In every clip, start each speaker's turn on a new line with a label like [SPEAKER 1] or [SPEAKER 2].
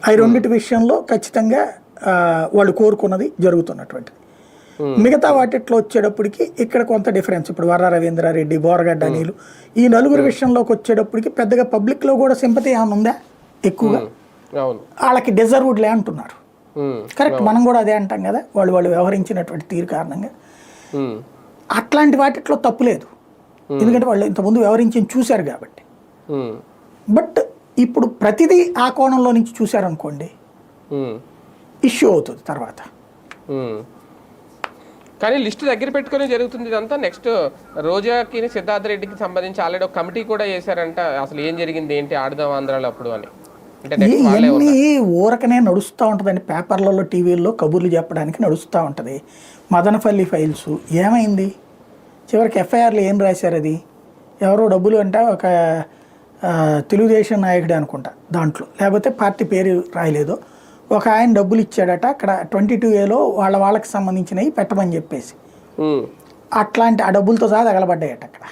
[SPEAKER 1] అవి రెండింటి విషయంలో ఖచ్చితంగా వాళ్ళు కోరుకున్నది జరుగుతున్నటువంటిది. మిగతా వాటిట్లో వచ్చేటప్పటికి ఇక్కడ కొంత డిఫరెన్స్. ఇప్పుడు వర్ర రవీంద్రారెడ్డి, బోరగడ్డ అనిలు, ఈ నలుగురు విషయంలోకి వచ్చేటప్పటికి పెద్దగా పబ్లిక్లో కూడా సింపతి ఏమైనా ఉందా ఎక్కువగా? వాళ్ళకి డిజర్వ్డ్లే అంటున్నారు. కరెక్ట్, మనం కూడా అదే అంటాం కదా, వాళ్ళు వ్యవహరించినటువంటి తీరు కారణంగా. అట్లాంటి వాటిట్లో తప్పు లేదు, ఎందుకంటే వాళ్ళు ఇంతకుముందు వ్యవహరించి చూశారు కాబట్టి. బట్ ఇప్పుడు ప్రతిదీ ఆ కోణంలో నుంచి చూశారనుకోండి, ఇష్యూ అవుతుంది తర్వాత.
[SPEAKER 2] కానీ లిస్టు దగ్గర పెట్టుకుని జరుగుతుంది ఇదంతా. నెక్స్ట్ రోజాకి, సిద్ధార్థ రెడ్డికి సంబంధించి ఆల్రెడీ ఒక కమిటీ కూడా చేశారంట, అసలు ఏం జరిగింది ఏంటి ఆడదాం ఆంధ్రాలో అప్పుడు అని.
[SPEAKER 1] ఇవన్నీ ఊరకనే నడుస్తూ ఉంటుందండి, పేపర్లలో టీవీల్లో కబుర్లు చెప్పడానికి నడుస్తూ ఉంటుంది. మదనపల్లి ఫైల్స్ ఏమైంది చివరికి? ఎఫ్ఐఆర్లు ఏం రాశారు? అది ఎవరో డబ్బులు అంటే ఒక తెలుగుదేశం నాయకుడు అనుకుంటా దాంట్లో, లేకపోతే పార్టీ పేరు రాయలేదు, ఒక ఆయన డబ్బులు ఇచ్చాడట అక్కడ 22A వాళ్ళకి సంబంధించినవి పెట్టమని చెప్పేసి, అట్లాంటి ఆ డబ్బులతో సహా తగలబడ్డాయట అక్కడ.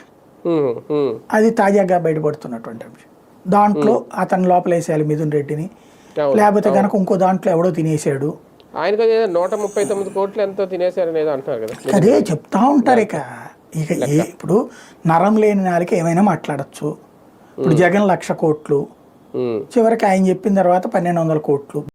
[SPEAKER 1] అది తాజాగా బయటపడుతున్నటువంటి అంశం. దాంట్లో అతను లోపలేసేయాలి మిథున్ రెడ్డిని, లేకపోతే కనుక ఇంకో దాంట్లో ఎవడో తినేసాడు.
[SPEAKER 2] ఆయన 139 కోట్లు ఎంతో తినేసారనేది అంటారు కదా,
[SPEAKER 1] అదే చెప్తా ఉంటారు. ఇక ఇప్పుడు నరం లేని నాలుక ఏమైనా మాట్లాడచ్చు. ఇప్పుడు జగన్ 1,00,000 కోట్లు, చివరికి ఆయన చెప్పిన తర్వాత 1,200 కోట్లు.